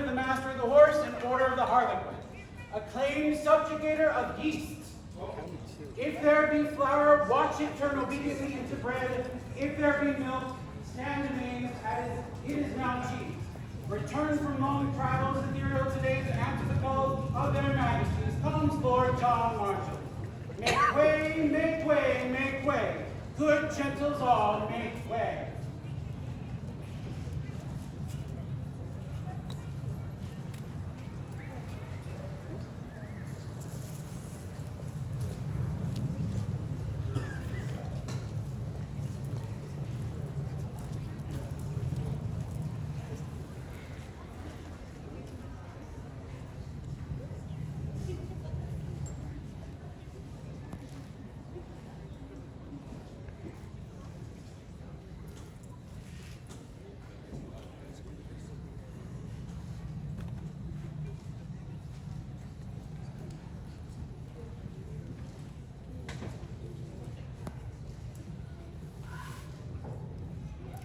the master of the horse and order of the harlequin, acclaimed subjugator of yeasts. If there be flour, watch it turn obediently into bread. If there be milk, stand amaze as it is now cheese. Return from long travels ethereal today to answer the calls of their majesties. Comes Lord John Marshal. Make way, make way, make way. Good gentles all, make way.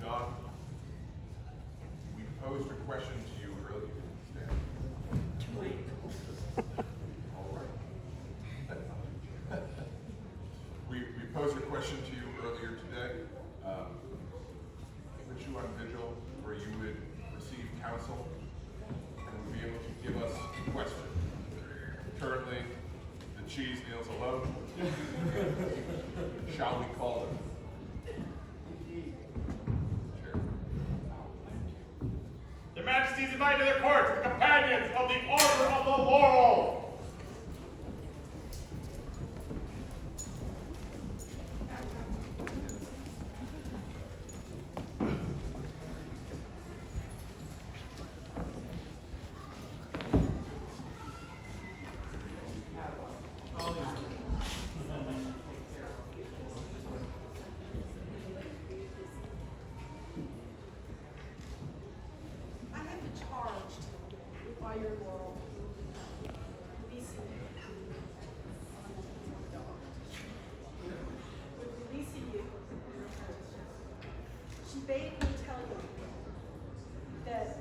John, we posed a question to you earlier today. Too late. All right. we posed a question to you earlier today. Put you on vigil where you would receive counsel and would be able to give us a question. Currently, the cheese kneels alone. Shall we call them? Your Majesty's invited to the court, the companions of the Order of the Laurel. I have been charged by your Laurel releasing you. She bade me tell you that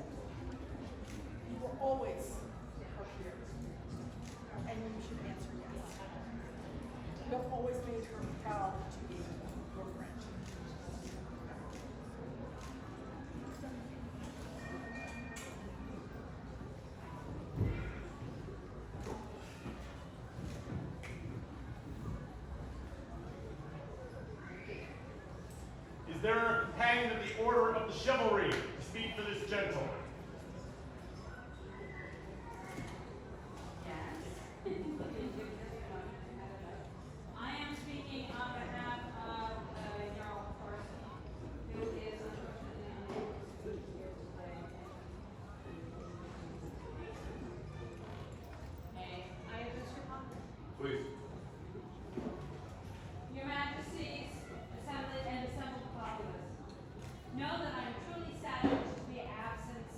you will always her peer, and you should answer yes. You have always made her proud to be your friend. Is there a companion of the Order of the Chivalry to speak for this gentleman? Yes. I am speaking on behalf of Jarl Thorson, who is unfortunately unable to speak here today. May I address your comment? Please. Your Majesties, assembled and assembled populace, know that I am truly saddened to be absent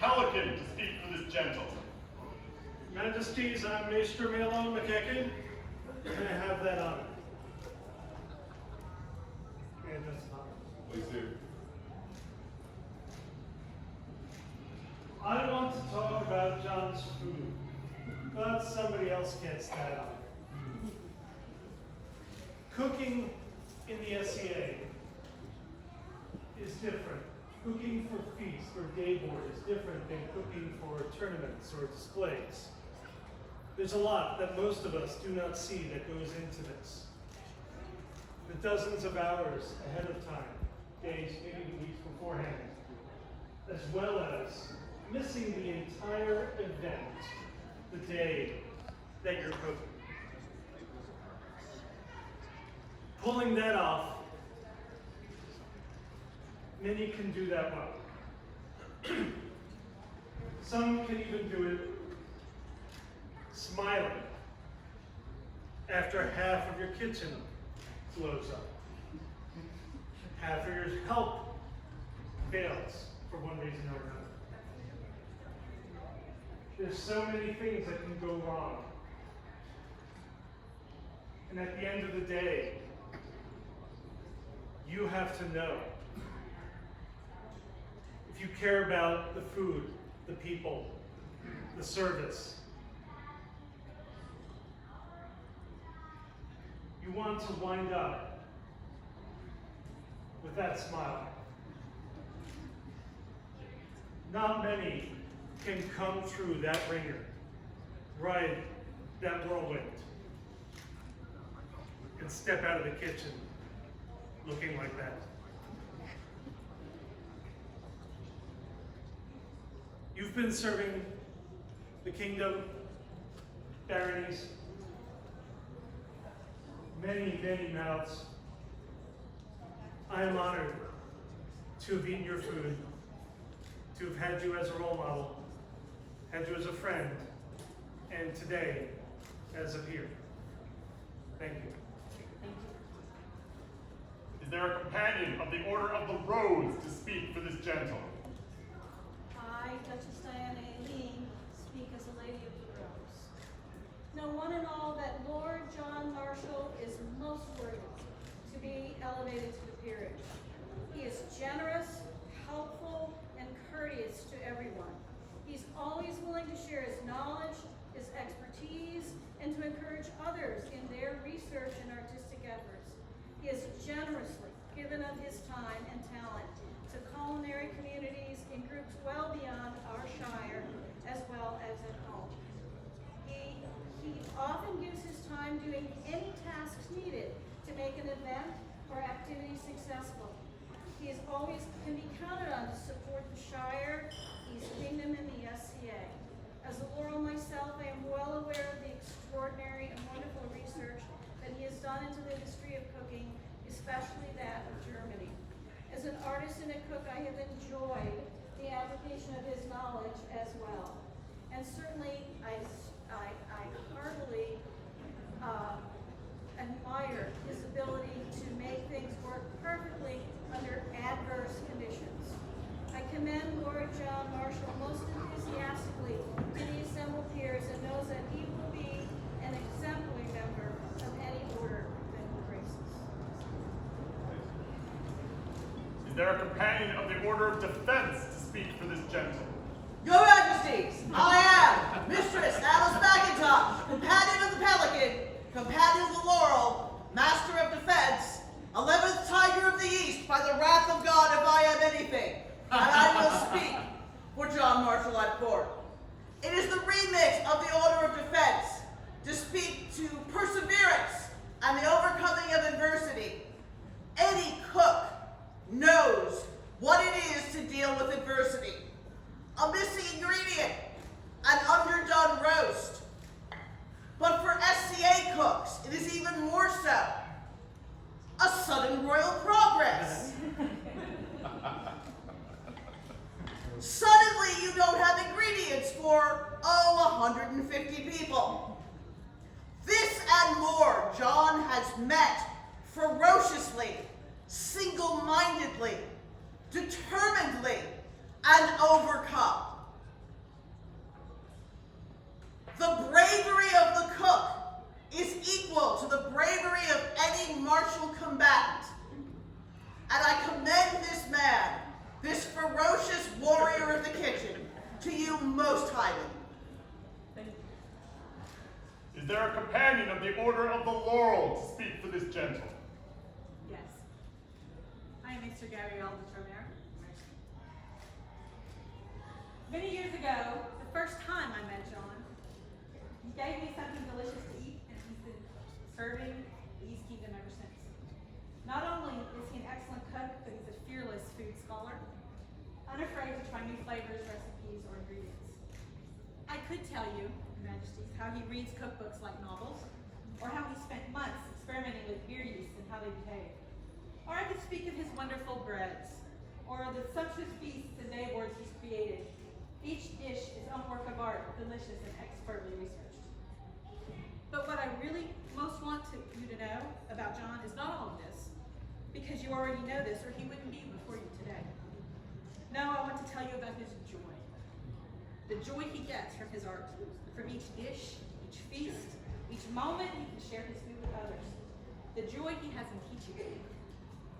Pelican to speak for this gentle. Majesties, I'm Maester Malone McEachen. May I have that honor? And that's honor. Please do. I want to talk about John's food, but somebody else gets that honor. Cooking in the SCA is different. Cooking for feast or day board is different than cooking for tournaments or displays. There's a lot that most of us do not see that goes into this. The dozens of hours ahead of time, days, maybe weeks beforehand, as well as missing the entire event the day that you're cooking. Pulling that off, many can do that well. Some can even do it smiling after half of your kitchen blows up. Half of your help fails for one reason or another. There's so many things that can go wrong. And at the end of the day, you have to know. If you care about the food, the people, the service, you want to wind up with that smile. Not many can come through that ringer, ride that whirlwind, and step out of the kitchen looking like that. You've been serving the kingdom, baronies, many, many mouths. I am honored to have eaten your food, to have had you as a role model, had you as a friend, and today as a peer. Thank you. Is there a companion of the Order of the Rose to speak for this gentle? I, Duchess Diana Aileen, speak as a Lady of the Rose. Know one and all that Lord John Marshal is most worthy to be elevated to the peerage. He is generous, helpful, and courteous to everyone. He's always willing to share his knowledge, his expertise, and to encourage others in their research and artistic efforts. He has generously given of his time and talent to culinary communities in groups well beyond our shire, as well as at home. He often gives his time doing any tasks needed to make an event or activity successful. He is always can be counted on to support the shire, East Kingdom, and the SCA. As a Laurel myself, I am well aware of the extraordinary and wonderful research that he has done into the history of cooking, especially that of Germany. As an artist and a cook, I have enjoyed the application of his knowledge as well. And certainly, I heartily admire his ability to make things work perfectly under adverse conditions. I commend Lord John Marshal most enthusiastically to the assembled peers and knows that he will be an exemplary member of any order that he graces. Is there a companion of the Order of Defense to speak for this gentle? Your Majesties, I am Mistress Alice McIntosh, companion of the Pelican, companion of the Laurel, Master of Defense, 11th Tiger of the East, by the wrath of God if I am anything, and I will speak for John Marshal at court. It is the remit of the Order of Defense to speak to perseverance and the overcoming of adversity. Any cook knows what it is to deal with adversity. A missing ingredient, an underdone roast. But for SCA cooks, it is even more so. A sudden royal progress. Suddenly you don't have ingredients for, 150 people. This and more John has met ferociously, single-mindedly, determinedly, and overcome. The bravery of the cook is equal to the bravery of any martial combatant. And I commend this man, this ferocious warrior of the kitchen, to you most highly. Is there a companion of the Order of the Laurel to speak for this gentle? Yes. I am Mr. Gabriel de Tremere. Many years ago, the first time I met John, he gave me something delicious to eat, and he's been serving the East Kingdom ever since. Not only is he an excellent cook, but he's a fearless food scholar, unafraid to try new flavors, recipes, or ingredients. I could tell you, Your Majesties, how he reads cookbooks like novels, or how he spent months experimenting with beer yeast and how they behave. Or I could speak of his wonderful breads, or the sumptuous feasts and day boards he's created. Each dish is a work of art, delicious and expertly researched. But what I really most want you to know about John is not all of this, because you already know this, or he wouldn't be before you today. No, I want to tell you about his joy. The joy he gets from his art, from each dish, each feast, each moment he can share his food with others. The joy he has in teaching,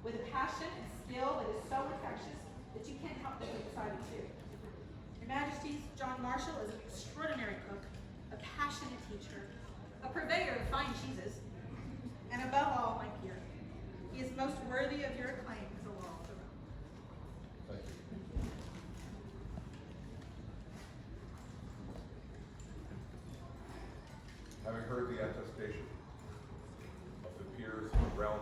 with a passion and skill that is so infectious that you can't help but be excited too. Your Majesties, John Marshal is an extraordinary cook, a passionate teacher, a purveyor of fine cheeses, and above all, my peer, he is most worthy of your acclaim as a laurel throne. Thank you. Having heard the attestation of the peers of the realm,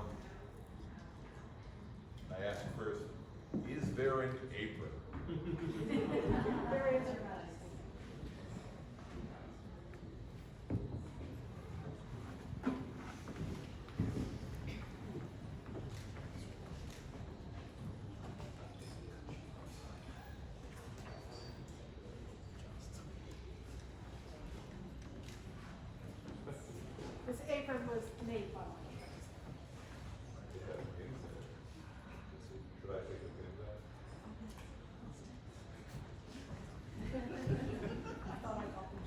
I ask first, is there an apron? There is, Your Majesty. This apron was made by my Should I take a look at that? I thought I got them.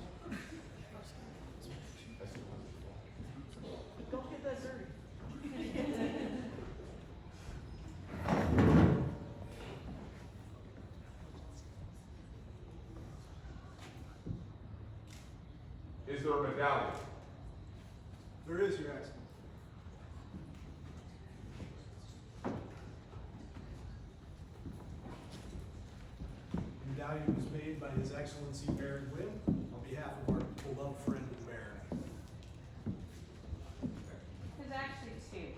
Don't get that dirty. Is there a medallion? There is, Your Excellency. The medallion was made by His Excellency Baron Wynn on behalf of our beloved friend the Baron. There's actually two.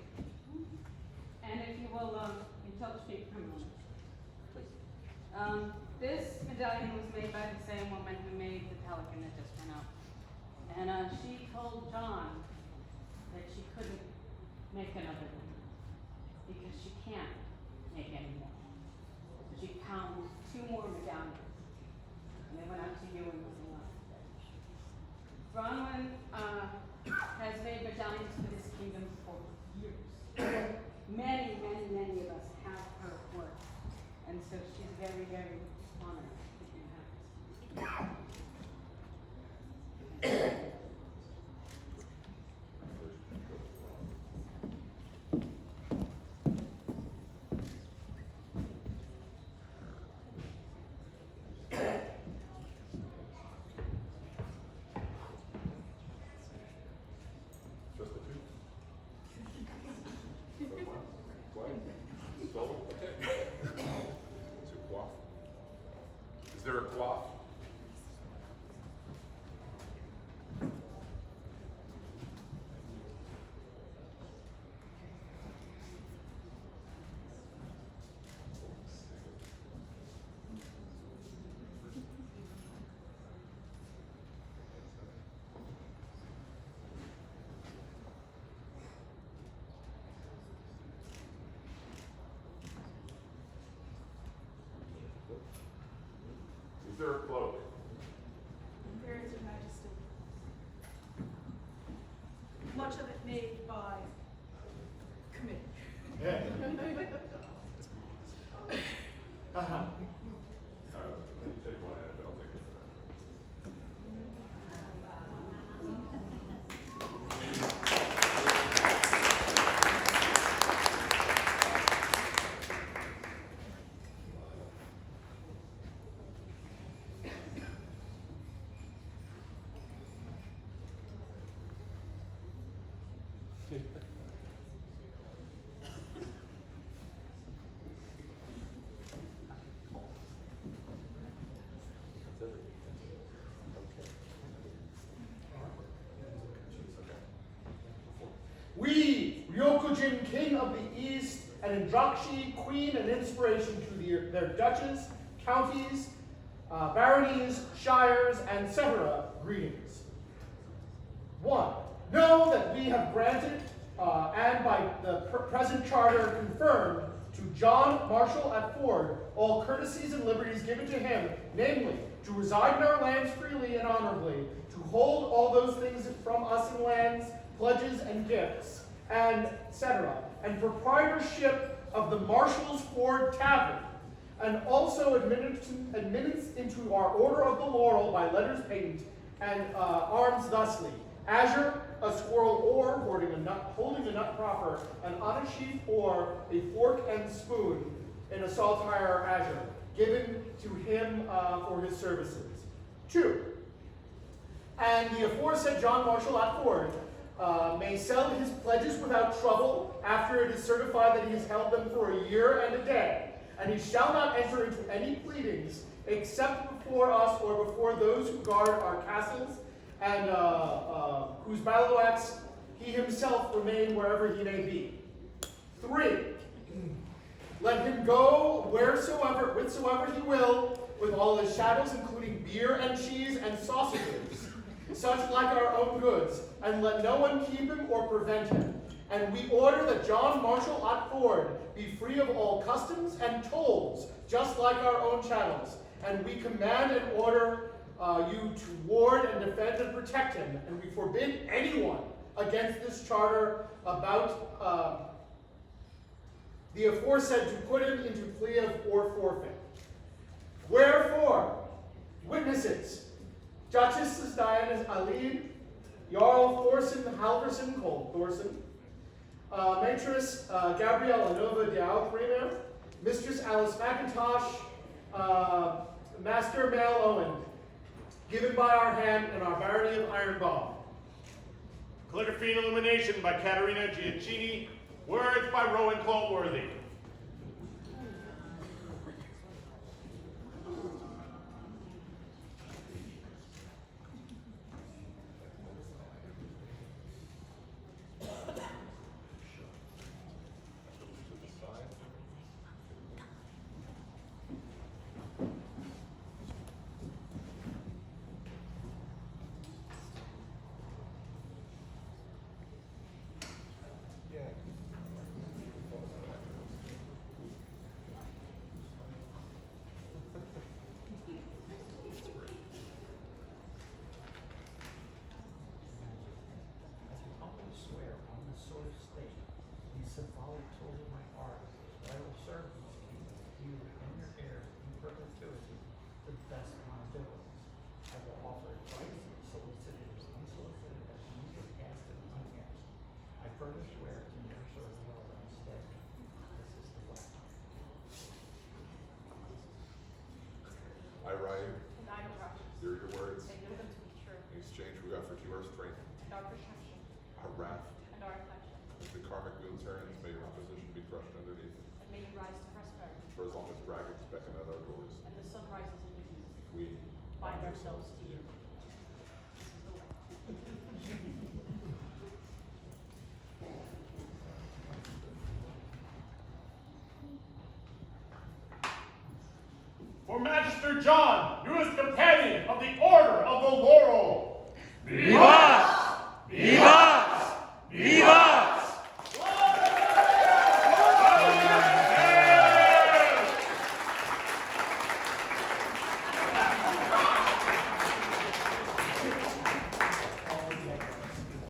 And if you will, indulge me for a moment, please. This medallion was made by the same woman who made the pelican that just went up. And she told John that she couldn't make another one because she can't make any more. So she found two more medallions. And they went out to you and was enough. Bronwyn has made medallions for this kingdom for years. Many, many, many of us have her work. And so she's very, very honored that you have this. Just the two? What? Solo? Okay. Is it quaff? Is there a quaff? Is there a cloak? There is, Your Majesty. Much of it made by committee. You take one and I'll take it. We, Ryokujin, king of the East, and Indrakshi, queen and inspiration to their duches, counties, baronies, shires, and etc. greetings. 1. Know that we have granted, and by the present charter confirmed, to John Marshal at Ford all courtesies and liberties given to him, namely, to reside in our lands freely and honorably, to hold all those things from us in lands, pledges and gifts, and etc., and proprietorship of the Marshal's Ford Tavern, and also admittance into our Order of the Laurel by letters patent, and arms thusly: azure, a squirrel oar holding a nut proper, and on a sheath or a fork and spoon in a saltire azure, given to him for his services. 2. And the aforesaid John Marshal at Ford may sell his pledges without trouble after it is certified that he has held them for a year and a day, and he shall not enter into any pleadings except before us or before those who guard our castles, and whose bailiwicks he himself remain wherever he may be. 3. Let him go whithersoever he will, with all his chattels, including beer and cheese and sausages, such like our own goods, and let no one keep him or prevent him. And we order that John Marshal at Ford be free of all customs and tolls, just like our own chattels. And we command and order you to ward and defend and protect him, and we forbid anyone against this charter about the aforesaid to put him into plea of or forfeit. Wherefore, witnesses, Duchesses Diana Alid, Jarl Thorson Halverson called Thorson, Matris Gabrielle Anova Diao Premier, Mistress Alice McIntosh, Master Mal Owen, given by our hand in our barony of Ironball. Calligraphy and illumination by Caterina Giacchini. Words by Rowan Cloteworthy. I, Ryan, And I trust. hear your words. Take them to be true. In exchange, we offer to you our strength, And our protection. our wrath. And our affection. As the karmic wheel turns, may your opposition be crushed underneath. And may you rise to prosperity. For as long as dragons beckon at our doors, And the sun rises in the east. we Bind ourselves to you. This is the way. For Magister John, newest companion of the Order of the Laurel. Viva!